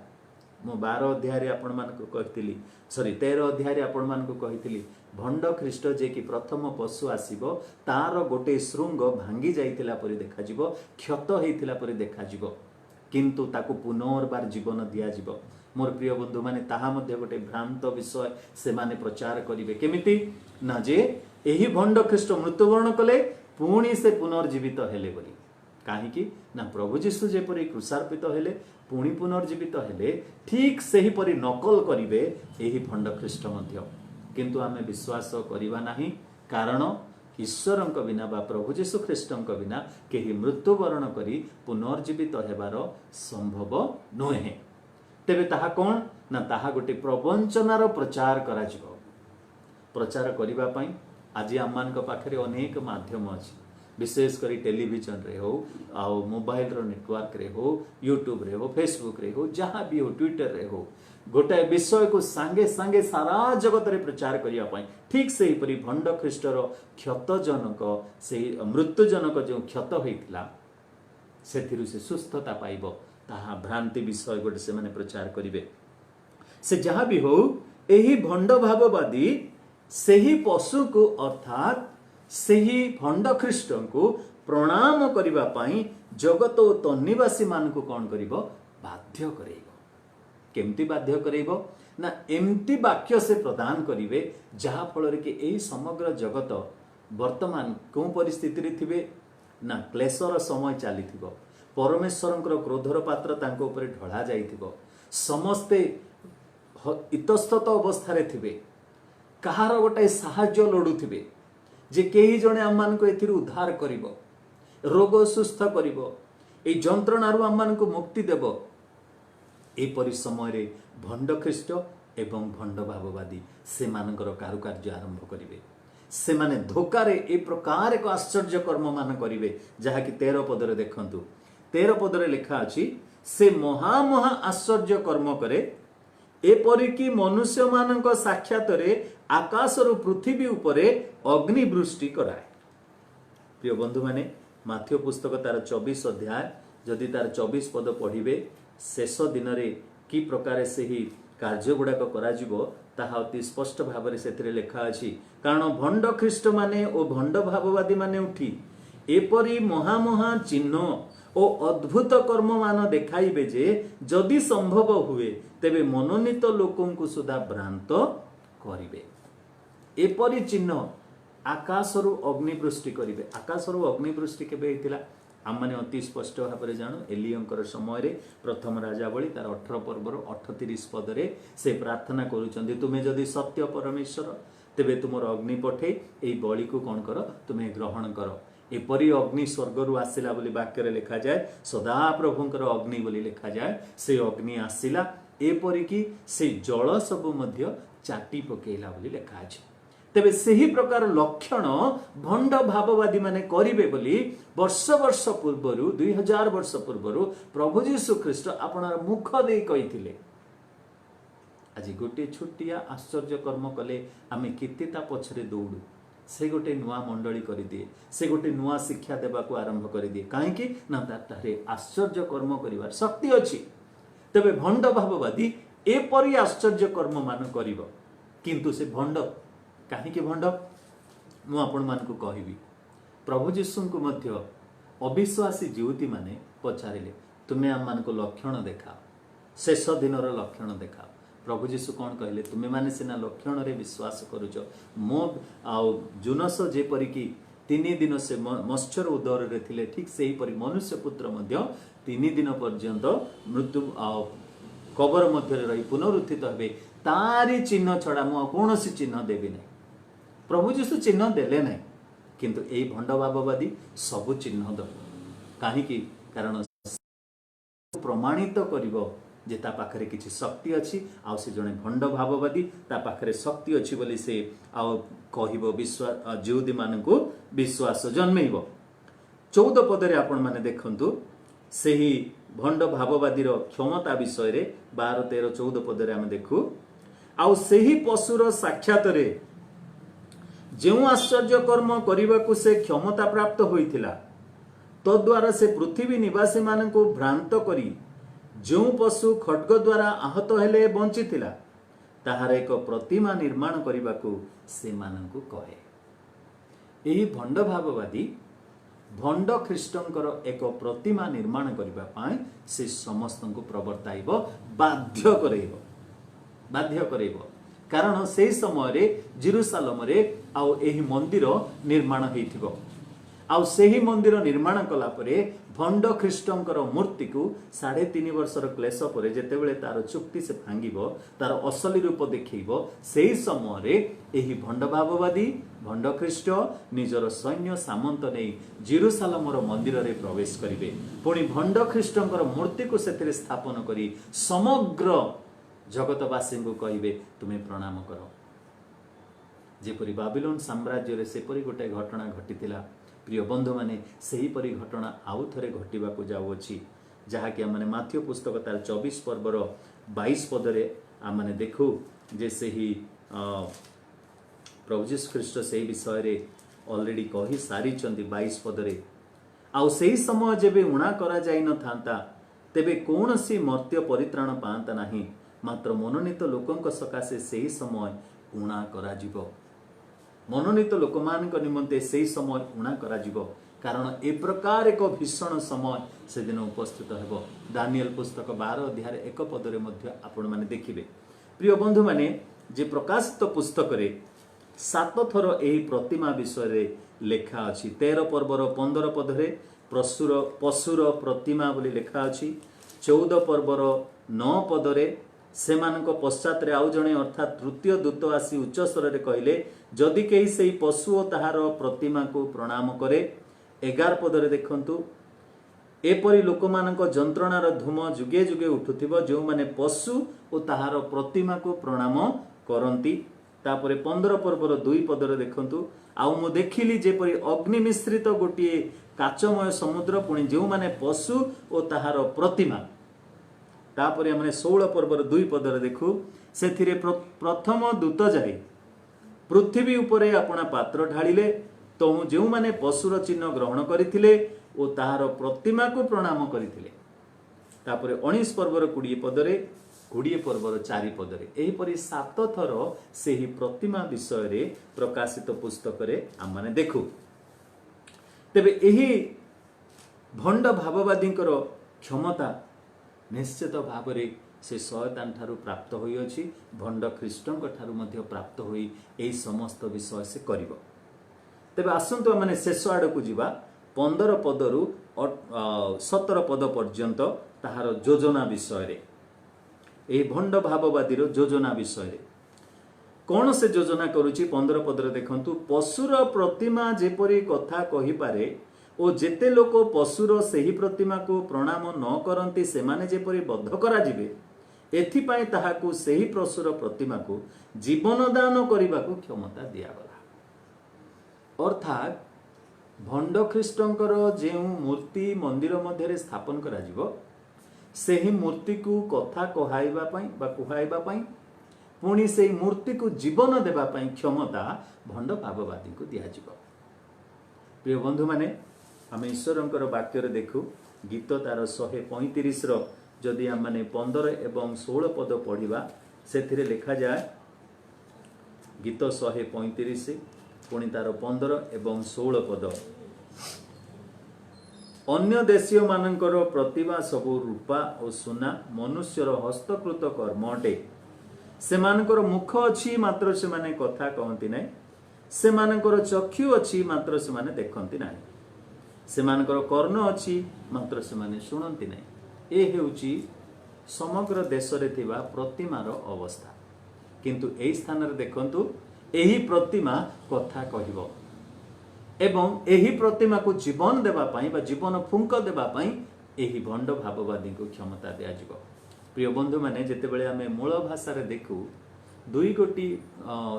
मो 12 अध्याय रे आपण मान को कहितली 13 अध्याय रे आपण मान को कहितली भंड ख्रीष्ट जे कि प्रथम पशु आसीबो तार गोटे श्रृंग भांगी जाइतिला परि देखा जिवो क्षत हेइतिला परि देखा जिवो किंतु ताको पुनर्बार जीवन दिया जिवो मोर प्रिय बंधु माने ताहा मध्ये गोटे भ्रांत विषय से माने प्रचार करिवे केमिति ना जे एही भंड ख्रीष्ट मृत्युवरण कले पुणी से पुनर्जीवित हेले बोली काहेकि ना प्रभु जीशु जेपरि क्रूसार्पित हेले पुणी पुनर्जीवित हेले ठीक सेही परि नकल करिवे एही भंड ख्रीष्ट मध्य किंतु आमे विश्वास करिवा नाही कारण ईश्वरंक बिना बा प्रभु जीशु ख्रीष्टंक बिना केही मृत्युवरण करी पुनर्जीवित हेबार संभव नोहे तेबे ताहा कोन ना ताहा गोटे प्रवंचनार प्रचार करा जिवो प्रचार करिवा पई आज आम मान पाखे अनेक माध्यम अच्छी विशेष करी टेलीविजन रे हो आउ मोबाइल रो नेटवर्क रे हो यूट्यूब रे हो फेसबुक रे हो जहाँ भी हो ट्विटर रे हो गोटे विषय को सांगे सांगे सारा जगत रे प्रचार करिया पई ठीक से ही परी भंड ख्रीष्टर क्षतजनक से मृत्युजनक जो क्षत होइतिला सेथिरु से सुस्थता पाइबो ताहा भ्रांति विषय गोटे से माने प्रचार करिवे से जहाँ भी हो एही भंड भाववादी सेही पशु को अर्थात सेही भंड ख्रीष्ट को प्रणाम करिबा पाई जगत और तन्निवासी मान को कौन करिबो बाध्य करेइबो केमती बाध्य करेइबो ना एमती वाक्य से प्रदान करिवे जहा फल रे कि एही समग्र जगत वर्तमान को परिस्थिति रे थिबे ना क्लेशर समय चलीथिबो परमेश्वर क्रोधर पात्र तांको ऊपर ढला जाइथिबो समस्ते इतस्तत अवस्था थे कहार गोटे साहाय्य लोड़ुथिबे जे कई जने आम मान को एथिर उद्धार करिवो रोग सुस्थ करिवो ए जंत्रणारु आम मान को मुक्ति देव एपरि समय भंड ख्रीष्ट एवं भंड भाववादी से मानकर कारुकार्य आरंभ करिवे से माने धोकारे ए प्रकार एक आश्चर्य कर्म मान करिवे जहा कि 13 पदरे देखंतु 13 पदरे लिखा अछि से महा महा आश्चर्य कर्म करे एपरिकी मनुष्य मानक साक्षात आकाशरु पृथ्वी उपरे अग्निवृष्टि कराए। प्रिय बंधु माने माथ्यू पुस्तक तार 24 अध्याय जदि तार 24 पद पढ़िबे शेष दिन रे कि प्रकार से ही कार्य गुड़ाक कराजिबो ताहा अति स्पष्ट भाव से लेखा अछि कारण भंड ख्रीष्ट माने ओ भंड भाववादी माने उठी एपरी महा महा चिन्ह ओ अद्भुत कर्म मान देखाइबे जे जदि संभव हुए तेबे मनोनीत लोकंकु सुधा भ्रांत करिवे एपरी चिन्ह आकाशरु अग्निवृष्टि करिवे आकाशरु अग्निवृष्टि केबे हेतिला आम मैंने अति स्पष्ट भाव में जानू एलियंकर समय रे प्रथम राजावली तार 18 पर्वर 38 पदरे से प्रार्थना करुचंदी तुम्हें जदि सत्य परमेश्वर तेबे तुमर अग्नि पठे एई बलि को कौन कर तुम्हें ग्रहण कर एपरी अग्नि स्वर्गरु आसिला बोली वाक्य लिखा जाए सदा प्रभुंकर अग्नि बोली लिखा जाए से अग्नि आसिला एपरी कि से जल सबु मध्य चाटी पकेला बोली लिखा अछि तेबे सही प्रकार लक्षण भंड भाववादी माने करिवे बोली वर्ष वर्ष पूर्वरु 2000 वर्ष पूर्वरु प्रभु जीशु ख्रीष्ट आपणार मुख दे कहिथिले आज गोटे छुटिया आश्चर्य कर्म कले आमे केते ता पछरे दौड़ू से गोटे नुआ मंडली कर दिए से गोटे नुआ शिक्षा देवा को आरंभ कर दिए कहीं ना तारे आश्चर्य कर्म करिवार शक्ति अछि तेबे भंड भाववादी एपरि आश्चर्य कर्म मान करिवो किंतु से भंड कहीं भंड मु आपण मान को कहिबी प्रभु जीशु को मध्य अविश्वासी जीवती माने पचारिले तुम्हें आम मान को लक्षण देखा शेष दिन लक्षण देखा प्रभु जीशु कौन कहले तुम्हें माने सिना लक्षण रे विश्वास करुच मो जुनस जेपरि कि 3 दिन से मत्स्यर उदर रे थिले ठीक सेही परि मनुष्य पुत्र मध्य 3 दिन पर्यंत मृत्यु कबर मध्य रही पुनरुत्थित हेबे तारी चिन्ह छड़ा मु कौनसी चिन्ह देबी नहीं प्रभु जीशु चिन्ह देले नहीं किंतु एई भंड भाववादी सबु चिन्ह दब कहीं कारण प्रमाणित करिवो जे ता पाखरे किछि शक्ति अछि आ से जने भंड भाववादी ता पाखरे शक्ति अछि बोली से आ कहिबो विश्वास जीवदी मानकु विश्वास जन्मेइबो 14 पदरे आपण माने देखंतु सेही भंड भाववादीर क्षमता विषय रे 12 13 14 पदरे हम देखु आ सेही पशुर साक्षात रे जेउ आश्चर्य कर्म करिबाकु से क्षमता प्राप्त होइथिला तद्वारा से पृथ्वी निवासी मानकु भ्रांत करी जो पशु खड्ग द्वारा आहत हेले बंची थिला ताहार एक प्रतिमा निर्माण करिबाकु से मानकु कहे एही भंड भाववादी भंड ख्रीष्टंकर एक प्रतिमा निर्माण करिबा पाए से समस्तंकु प्रवर्ताइबो बाध्य करैबो कारण से समय रे जेरूशलेम रे आउ एही मंदिर निर्माण हेथिबो आउ सेही मंदिर निर्माण कला परे भंड ख्रीष्टंकर मूर्ति को 3.5 वर्षर क्लेश पर जेतेबेले तार चुक्ति से भांगिबो तार असली रूप देखैबो सेही समय रे एही भंड भाववादी भंड ख्रीष्ट निजर सैन्य सामंत नै जेरूशलेमर मंदिर रे प्रवेश करिवे पुणी भंड ख्रीष्टंकर मूर्ति को सेथिरे स्थापन करी समग्र जगतवासी को कहिबे तुमे प्रणाम करो जेपरि बाबिलोन साम्राज्य रे सेपरि गोटे घटना घटितिला प्रिय बंधु माने सही परी घटना आउ थरे घटिबा को जाउछि जहा कि हमने माथ्यू पुस्तक तार 24 पर्वर 22 पदरे हमने देखु जे सही प्रभु जीसु ख्रीष्ट सही विषय रे ऑलरेडी कहि सारी चंदी 22 पदरे आउ सही समय जेबे उणा करा जाई न थांता तेबे कोनसी मर्त्य परित्राण पांता नाही मात्र मनोनीत लोकंक सकाशे सही समय उणा करा जिवो मनोनीत लोक मान निमंते से समय उणा करा जिवो कारण ए प्रकार एक भीषण समय से दिन उपस्थित हेबो दानिएल पुस्तक 12 अध्याय 1 पदरे मध्य आपण माने देखिबे प्रिय बंधु माने जे प्रकाशित पुस्तक रे 7 थर एही प्रतिमा विषय रे लेखा अछि 13 पर्वर 15 पदरे पशुर प्रतिमा बोली लेखा अछि। 14 पर्वर 9 पदरे सेमानक पश्चात आउ जणे अर्थात तृतीय दूत आसी उच्च स्वर रे कहले जदि केही सेही पशु और ताहार प्रतिमा को प्रणाम करे। 11 पदरे देखंतु एपरि लोकमानक जंत्रणार धूम जुगे जुगे उठुथिबो जो माने पशु और ताहार प्रतिमा को प्रणाम करंती। तापरे 15 पर्वर 2 पदरे देखंतु आउ मु देखिली जेपरि अग्नि मिश्रित गोटिए काचमय समुद्र पुणी जो माने पशु और ताहार प्रतिमा। तापरे हमने 16 पर्वर 2 पदरे देखु सेथिरे प्रथम दूत जाई पृथ्वी उपरे अपना पात्र ढालिले तहु जो माने पशुर चिन्ह ग्रहण करिथिले और ताहार प्रतिमा को प्रणाम करिथिले। तापरे 19 पर्वर 20 पदरे 20 पर्वर 4 पदरे एहीपरि 7 थर सेही प्रतिमा विषय रे प्रकाशित पुस्तक रे हम माने देखु। तेबे एही भंड भाववादींकर क्षमता निश्चित भाव रे से शयतान ठारू प्राप्त होई अछि। भंड ख्रीष्टंक ठारू मध्य प्राप्त होई एही समस्त विषय से करिवो। तेबे आसंतु माने शेष आड़ को जीवा 15 पदरु 17 पद पर्यंत ताहार योजना विषय रे एही भंड भाववादी रो योजना विषय रे कौन से योजना करुची। 15 पदरे देखंतु पशुर प्रतिमा जेपरी कथा कहि पारे ओ जेते लोक पशुर सेही प्रतिमा को प्रणाम न करंती सेमाने जेपरी बद्ध करा जिवे एथि पई ताहाकू सेही पशुर प्रतिमा को जीवन दान करिबाकू क्षमता दिया गला। अर्थात भंड ख्रीष्टंकर जेउ मूर्ति मंदिर मध्य स्थापन करा जिवो सेही मूर्ति को कथा कहाइबा पई बा कुहाइबा पई पुणी से मूर्ति को जीवन देबा पई क्षमता भंड भाववादी को दिया जिवो। प्रिय बंधु माने आम ईश्वरंकर वाक्य रे देखु गीत तार 135 रो जदि हम माने 15 एवं 16 पद पढ़िबा सेथिरे लिखा जाय गीत 135 पुणी तार 15 एवं 16 पद अन्य देशीय मानकर प्रतिभा सबु रूपा और सुना मनुष्यर हस्तकृत कर्म अटे। सेमानकर मुख अछि मात्र से माने कथा कहंती नै सेमानकर चक्षु अछि मात्र से माने देखंती नै सेमानकर कर्ण अछि मात्र से माने सुनंती नै। ए हेउची समग्र देश रे थिबा प्रतिमार अवस्था। किंतु एही स्थान रे देखंतु एही प्रतिमा कथा कहिबो एवं एही प्रतिमा को जीवन देबा पई बा जीवन फुंक देबा पई एही भंड भाववादी को क्षमता दिया जिवो। प्रिय बंधु माने जेते बेले हमें मूल भाषा रे देखु दुई गोटी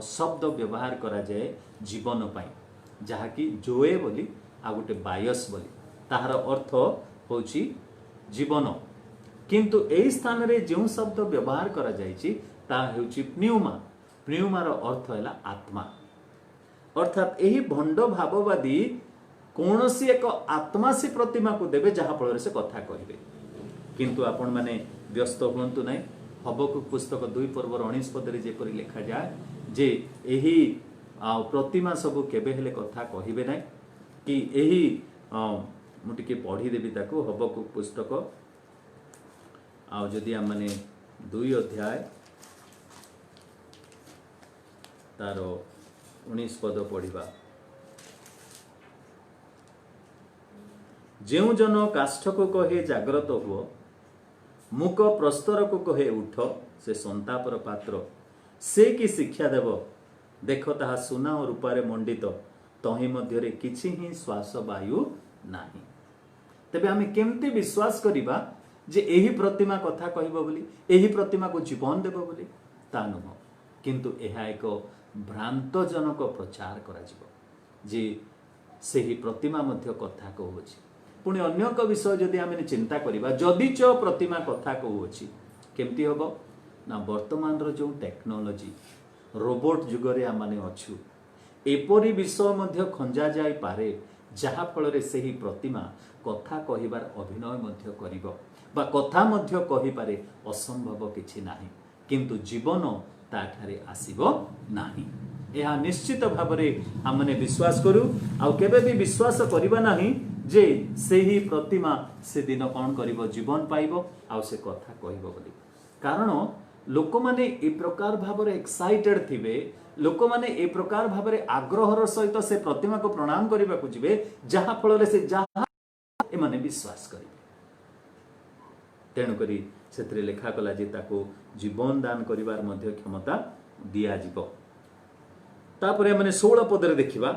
शब्द व्यवहार करा जाए जीवन पई जहा कि जोए बोली आ गोटे बायस बोली ताहार अर्थ होची जीवन। किंतु एही स्थान रे जो शब्द व्यवहार करा जायछि ता हेउची प्न्यूमा। प्न्यूमार अर्थ हैला आत्मा। अर्थात यही भंड भाववादी कौन सी एक आत्मा से प्रतिमा को देवे जहाँ फल से कथा कहे। किंतु आपण माने व्यस्त हुंतु नहीं। हबकुक पुस्तक 2 पर्वर 19 पदरे जेपरि लिखा जाए जे यही प्रतिमा सबु केबे हेले कथा कहिबे नहीं कि यही मुटिके पढ़ी देबी ताको हबकुक पुस्तक जदि हम माने 2 अध्याय तार 19 पद पढ़िबा जेउ जन काष्ठ को कहे जाग्रत हुओ मुक प्रस्तर को कहे उठ से संतापर पात्र से कि शिक्षा देव देख ताहा सुना और रूपारे मंडित तही मध्य किछि ही श्वास वायु नाही। तेबे आमे केमते विश्वास करिबा जे एही प्रतिमा कथा कहबो बोली एही प्रतिमा को जीवन देबो बोली ता नुह। किंतु एहा एक भ्रांतजनक प्रचार करा जिवो जे सेही प्रतिमा मध्य कथा कहउछि। पुणी अन्य एक विषय जदि आमे चिंता करिबा जदि च प्रतिमा कथा कहउछि केमती हबो ना वर्तमान रो जो टेक्नोलॉजी रोबोट युग रे आमाने अछु एपरि विषय मध्य खंजा जाय पारे जहा फल रे सेही प्रतिमा कथा कहिबार अभिनय मध्य करिवो बा कथा मध्य कहि पारे असंभव किछि नाही। किंतु जीवन ताठारे आसीबो नाही। यह निश्चित भाव में आमने विश्वास करू आ केबे भी विश्वास करिबा नाही जे सेही प्रतिमा से दिन कौन करिवो जीवन पाइबो आ से कथा कहिबो बोली। कारण लोक माने ए प्रकार भाव में एक्साइटेड थिबे लोक माने ए प्रकार भाव में आग्रहर सहित से प्रतिमा को प्रणाम करबा को जिवे जहा फल रे से जहा विश्वास करेंगे। तेणुक से लेखा कला जे ताको जीवन दान करिवार मध्य क्षमता दिया जीवो। तापरे माने 16 पदरे देखिबा,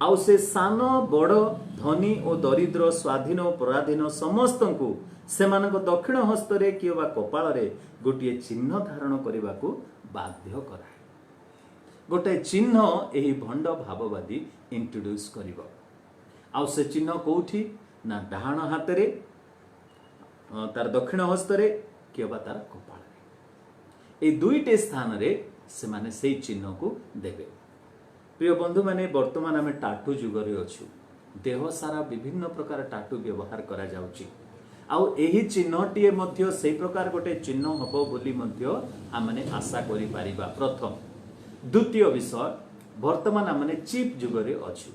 आउ से सान बड़ धनी और दरिद्र स्वाधीन और पराधीन समस्त को सेमानक दक्षिण हस्तरे किबा कपाଳରେ गोटे चिन्ह धारण करने बाध्य कराए। गोटे चिन्ह एही भंड भाववादी इंट्रोड्यूस करिवो। आउ से चिन्ह कोठी ना डाहाण हातरे तार दक्षिण हस्तरे किबा तार कपाଳରେ, ए दुईटे स्थान रे से माने सेई चिन्ह को देबे। प्रिय बंधु माने वर्तमान आम टाटू जुगरे अच्छु। देह सारा विभिन्न प्रकार टाटू व्यवहार करा जाउची। आउ एही चिन्हटीए मध्य से प्रकार गोटे चिन्ह हबो बोली मध्य आमने आशा करि पारिबा। प्रथम द्वितीय विषय, वर्तमान आमने चिप जुगरे अच्छु,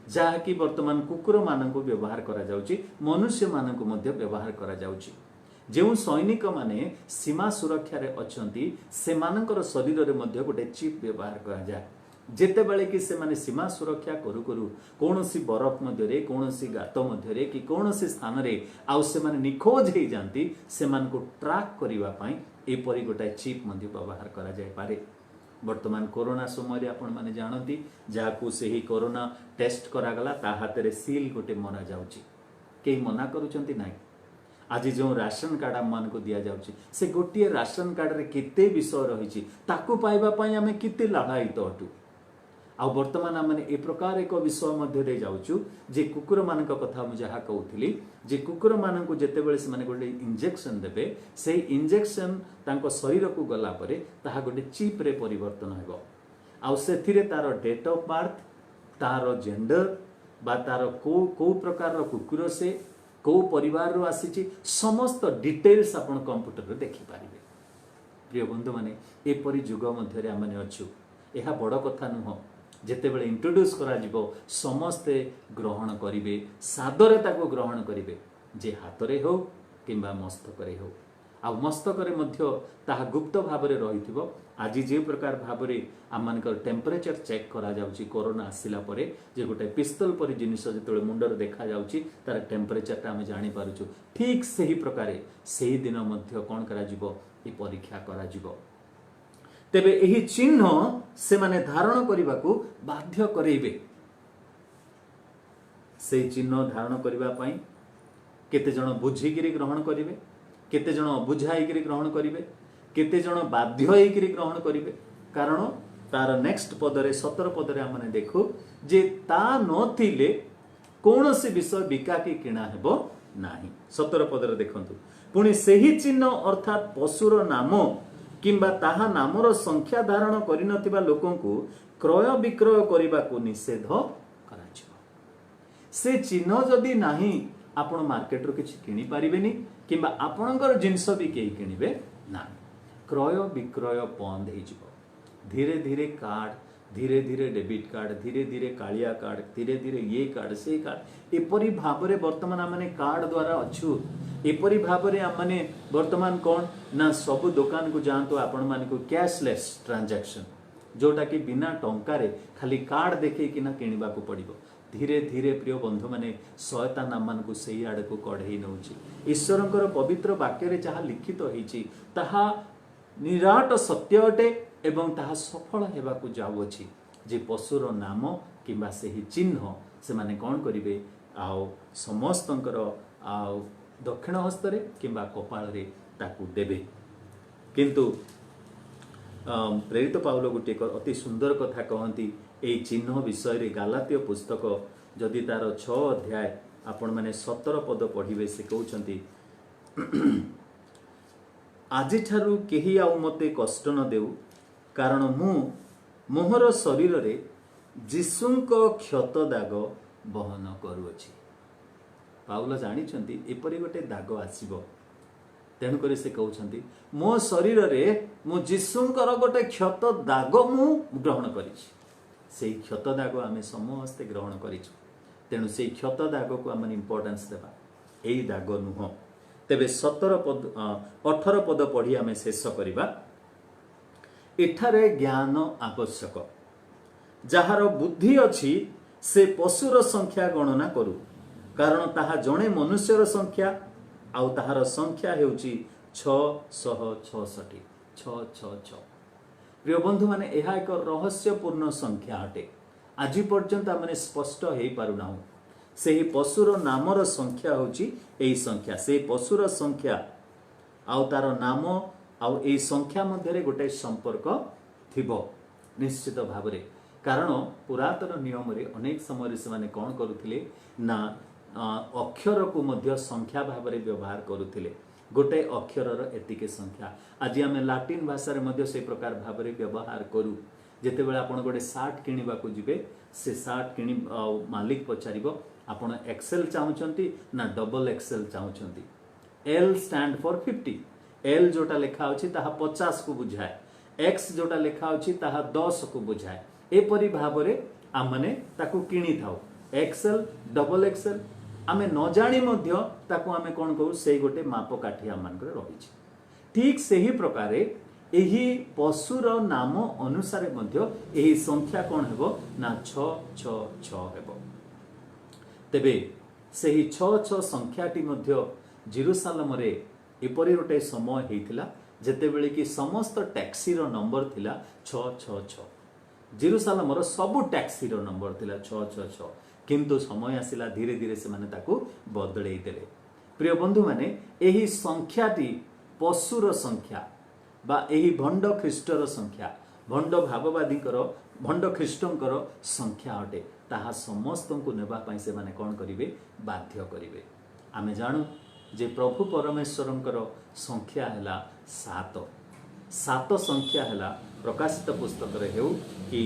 जहा कि वर्तमान कुकुर मानक व्यवहार करा जाउची, मनुष्य मानक मध्य व्यवहार करा जाउची। जो सैनिक माने सीमा सुरक्षा रे अछंती से मानकर शरीर रे मध्य गोटे चिप व्यवहार करा जाए। जेते बेले कि से माने सीमा सुरक्षा करू करू कोनोसी बरफ मध्य रे, कोनोसी गात मध्य रे कि कोनोसी स्थान रे आउ से माने निखोज हे जानती, से मान को ट्रैक करिवा पई एपरि गोटे चिप मध्य व्यवहार करा जाय पारे। वर्तमान कोरोना समय आपण माने जानती, जाकू से ही कोरोना टेस्ट करा गला ता हाथ रे सील गोटे मरा जाउची, केही मना करूचंती नाही। आज जो राशन कार्ड आम मान को दिया जाउची, से गोटे राशन कार्ड रे केते विषय रही ताकू पाइबा पई आमे केते लाभायित अटू। आ वर्तमान आमने ए प्रकार एक विषय मध्य दे जाउचु जे कुकुर मानक कथा मु जहा कहउथिली, जे कुकुर मानक जेते बेले से माने गोटे इंजेक्शन देबे, से इंजेक्शन तांको शरीर को गला परे ताहा गोटे चिप रे परिवर्तन हेबो। आ सेथिरे तार डेट ऑफ बर्थ, तार जेंडर बा तार को प्रकार रो कुकुर से को परिवार रो आसीची समस्त डिटेल्स आपण कंप्यूटर रे देखि पारिबे। प्रिय बंधु माने एपरि जुग मध्य रे आमने अछु। एहा बड़ कथा नुह, जेते बेले इंट्रोड्यूस करा जिवो समस्ते ग्रहण करिवे, सादरे ताको ग्रहण करिवे, जे हातरे हो किंबा मस्तकरे हो। आ मस्तकरे मध्य ताहा गुप्त भावरे रहिथिबो। आज जे प्रकार भावरे आमानकर टेम्परेचर चेक करा जाउची कोरोना आसिला परे, जे गोटे पिस्तल परि जिनिस जेतेबेले मुंडर देखा जाउची तार टेम्परेचर ता आमे जानि पारुछु, ठीक सेही प्रकारे सेही दिन मध्य कोन करा जिवो ए परीक्षा करा जिवो। तेबे एही चिन्ह से माने धारण करिबा को बाध्य करेइबे। से चिन्ह धारण करिबा पई केते जण बुझिगिरी ग्रहण करिवे, केते जण अबुझाइगिरी ग्रहण करिवे, केते जण बाध्य होइगिरी ग्रहण करिवे। कारण तार नेक्स्ट पदरे 17 पदरे हमने देखु जे ता नथिले कोनोसी विषय बिका कि किणा हेबो नाही। 17 पदरे देखंतु, पुणी सेही चिन्ह अर्थात पशुर नाम किंबा ताहा नामर संख्या धारण करि नथिबा लोकंकु क्रय विक्रय करिबा को निषेध कराजिबो। से चिन्ह जदि नाही आपण मार्केट रो किछि किनि पारिबेनी किंबा आपणकर जिंस भी केही किनिबे नाही। क्रय विक्रय बंद हे जिवो। धीरे धीरे कार्ड, धीरे धीरे डेबिट कार्ड, धीरे धीरे कालिया कार्ड, धीरे धीरे ये कार्ड से कार्ड, एपरी भाबरे वर्तमान आमने कार्ड द्वारा अछु। एपरी भाबरे आमने वर्तमान कोन ना सब दुकान को जानतो आपण मान को कैशलेस ट्रांजैक्शन, जोटा कि बिना टंकारे खाली कार्ड देखे कि ना किनिबा को पड़िबो। धीरे धीरे प्रिय बंधु माने शयतान आम मान को सही आड़ को कढ़ई नउची। ईश्वरंकर पवित्र वाक्य रे जहा लिखित होईची ताहा निराट सत्य अटे एवं ताहा सफल हेबा को जाउअछि। जे पशुर नाम किंबा सेही चिन्ह से माने कोन करिवे, आओ समस्तंकर आओ दक्षिण हस्तरे किंबा कपाल रे ताकू देबे। किंतु प्रेरित पाउल गोटे अति सुंदर कथा कहती ए चिन्ह विषय रे गालातीय पुस्तक जदि तार 6 अध्याय आपण माने 17 पद पढ़िबे, से कहउछंती आजि ठारू केही आउ मते कष्ट न देउ, कारण मु मोहर शरीर रे जीशुंको क्षत दाग बहन करूअछि। पाउल जानिछंती एपरि गोटे दाग आसीबो, तेणुकर से कहउछंती मो शरीर रे मु जीशुंकर गोटे क्षत दाग मु ग्रहण करिछि। सेही क्षत दाग आमे समस्ते ग्रहण करिछु। तेणु सेही क्षत दाग को आमे इंपोर्टेंस देबा, एई दाग नुह। तेबे 18 पद पढ़ी आमे शेष करिबा। एठारे ज्ञान आवश्यक, जहार बुद्धि अछि से पशुर संख्या गणना करू, कारण ताहा जणे मनुष्यर संख्या आउ ताहार संख्या हेउची 666 666। प्रिय बंधु माने यह एक रहस्यपूर्ण संख्या अटे। आज पर्यंत आमने स्पष्ट हो पारुना से ही पशुर नामर संख्या होची एही संख्या, से पशुर संख्या आउ तार नाम आउ एही संख्या मध्य गोटे संपर्क थिबो निश्चित भाव में। कारण पुरातन नियम रे अनेक समय से माने कौन करुथिले ना अक्षर को मध्य संख्या भाव में व्यवहार करुथिले। गोटे अक्षरर एतिके संख्या आज आम लाटिन भाषा रे मध्य से प्रकार भाव में व्यवहार करू। जेते बेले आपण गोटे सार्ट किनिबा को जिबे से सार्ट किनि मालिक पचारिबो आपण एक्सेल चाहूचंती ना डबल एक्सेल चाहूचंती। L stand for 50। एल जोटा लिखा अछि ताहा 50 को बुझाए, एक्स जोटा लिखा अछि ताहा 10 को बुझाए। एपरि भाव में आमने ताकू किनी थाउ। एक्सेल डबल एक्सेल आमे न जानी मध्य ताकू आमे कोन कहू से गोटे मापकाठी आम मानकर रही। ठीक सही प्रकार एही पशुर नाम अनुसार मध्य एही संख्या कौन हेबो ना 666 हेबो। तेबे सेही 66 संख्याटी मध्य जेरुसालेम रे एपरि गोटे समय हेइथिला जेतेबेले कि समस्त टैक्सी रो नंबर थिला 666। जेरुसालेम रो सब टैक्सी रो नंबर थिला 666, किंतु समय आसिला धीरे धीरे से माने ताकू बदलै देले। प्रिय बंधु माने एही संख्याटी पशुर संख्या बा एही भंड ख्रीष्टर संख्या, भंड भाववादीकर भंड ख्रीष्टंकर संख्या अटे। ताहा समस्त को नेबा पई से माने कोन करिवे बाध्य करिवे। आमे जानू जे प्रभु परमेश्वरंकर संख्या हैला 7। 7 संख्या हैला प्रकाशित पुस्तक रे हेउ कि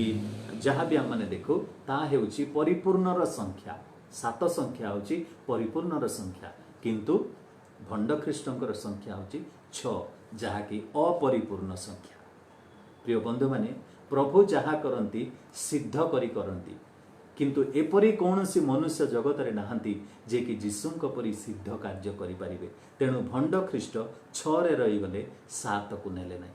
जहाँ भी आम माने देखू ता हेउची परिपूर्णर संख्या। 7 संख्या होची परिपूर्णर संख्या, किंतु भंड ख्रीष्टंकर संख्या होची 6 जहा कि अपरिपूर्ण संख्या। प्रिय बंधु माने प्रभु जहा करंती सिद्ध करी करंती, किंतु एपरी कौनसी मनुष्य जगत रे नाहंती जे कि जीसुंक परी सिद्ध कार्य करि परिबे। तेणु भंड ख्रीष्ट 6 रे रही गले 7 को नेले नै।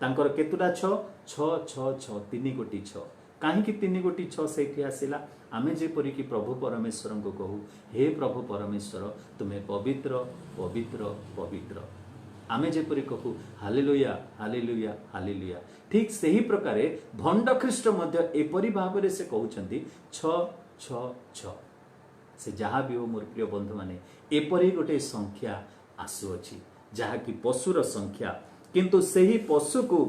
तांकर केतुटा 6 6 6 6 3 कोटी 6। काहेकि 3 कोटी 6 सेठी आसिला? आमे जेपरी कि प्रभु परमेश्वर को कहू, हे प्रभु परमेश्वर तुम्हें पवित्र पवित्र पवित्र। आमे जेपरी कहू हालेलुया हालेलुया हालेलुया। ठीक सही प्रकार भंड ख्रीष्ट मध्य एपरी भाव में से कहउछंती 6 6 6। से जहाँ भी हो मोर प्रिय बंधु माने एपरी गोटे संख्या आसुअछि जहा कि पशुर संख्या, किंतु सेही पशु को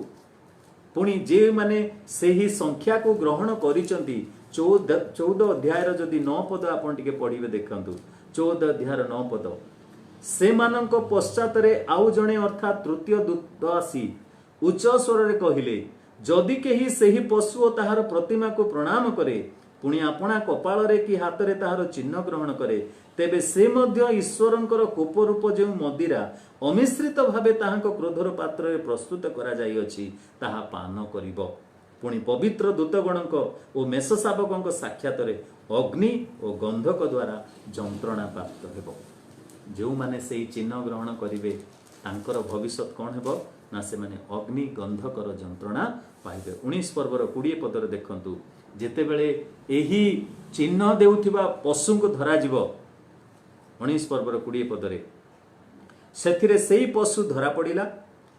पुणी जे माने सेही संख्या को ग्रहण करिसंती 14 अध्याय जदि 9 पद आपण टिके पढ़िबे देखंतु। 14 अध्याय 9 पद से मानक पश्चात रे आउ जणे अर्थात तृतीय दूत आसी उच्च स्वर रे कहिले, जदि केही सेही पशु और ताहार प्रतिमा को प्रणाम करे पुणी आपणा कपाल रे कि हाथ रे ताहार चिन्ह ग्रहण करे, तेबे से मध्य ईश्वरंकर कोप रूप जो मदिरा अमिश्रित भावे ताहांक क्रोधर पात्र रे प्रस्तुत करा जाई अछि ताहा पान करिवो। पुणी पवित्र दूतगणक और मेष शावकंक साक्षात रे अग्नि और गंधक द्वारा जंत्रणा प्राप्त हेबो। जो माने से चिन्ह ग्रहण करिवे तांकर भविष्यत कौन हेबो ना से माने अग्नि गंधकर जंत्रणा पाइबे। 19 पर्वर 20 पदर देखंतु जेते बेले एही चिन्ह देउथिबा पशु को धरा जिवो। 19 पर्वर 20 पदरे सेथिरे सेही पशु धरा पड़िला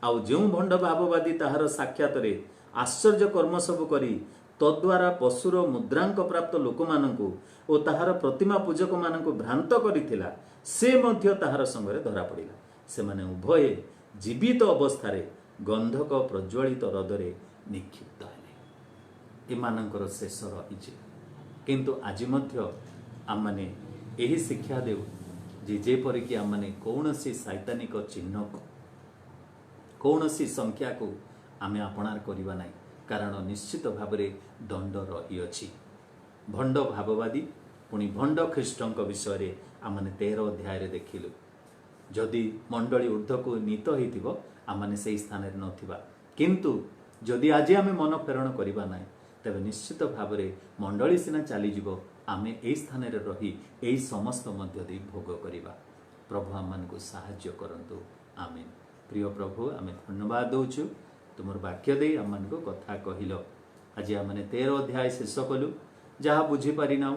आउ जो भंड भाववादी ताहार साक्षात रे आश्चर्य कर्म सब करी तद्वारा पशुर मुद्रांक प्राप्त लोक मानकु ओ ताहार प्रतिमा पूजक मानकु भ्रांत करिथिला से मध्य ताहार संगरे धरा पड़िला। से माने उभय जीवित अवस्था रे गंधक प्रज्वलित रदरे निक्षिप्त हेले। एमानंकर शेष रहिछि, किंतु आज मध्य आम माने एही शिक्षा देउ जे जेपरि कि आम माने कौनसी सैतानिक चिन्ह को कौनसी संख्या को आमे अपनार करिबा नाही, कारण निश्चित भाव में दंड रही अछि। भंड भाववादी पुणी भंड ख्रीष्टंक विषय रे आमने 13 अध्याय रे देखिलु। जदि मंडली ऊर्ध्व को नीत होइतिबो आमने सेही स्थान रे नथिबा, किंतु जदि आज आमे मन प्रेरण करिबा नाही तबे निश्चित भाव में मंडली सिना चली जिवो, आमे एही स्थान रे रही एही समस्त मध्य दे भोग करिबा। प्रभु आमन को सहाय्य करंतु। आमीन। प्रिय प्रभु आमे धन्यवाद दउछु तुमर वाक्य दे आमन को कथा कहिलो। आज आमने 13 अध्याय शेष कलु, जहाँ बुझी पारिना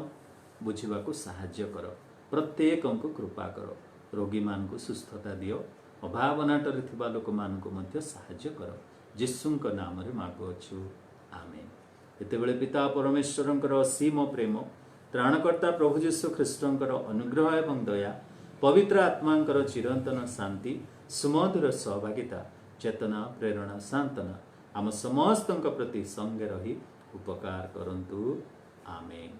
बुझीबा को सहाय्य कर। प्रत्येक को कृपा कर रोगी मान को सुस्थता दियो अभाव अनाटरे थिबा लोक मान को मध्य साहाय्य कर जीशुंक नाम रे मागुअछु आमेन। एतेबेले पिता परमेश्वरंकर असीम प्रेम त्राणकर्ता प्रभु जीशु ख्रीष्टंकर अनुग्रह एवं दया पवित्र आत्मांकर चिरंतन शांति सुमधुर सहभागिता चेतना प्रेरणा सांत्वना आम समस्तंक प्रति संगे रही उपकार करंतु आमेन।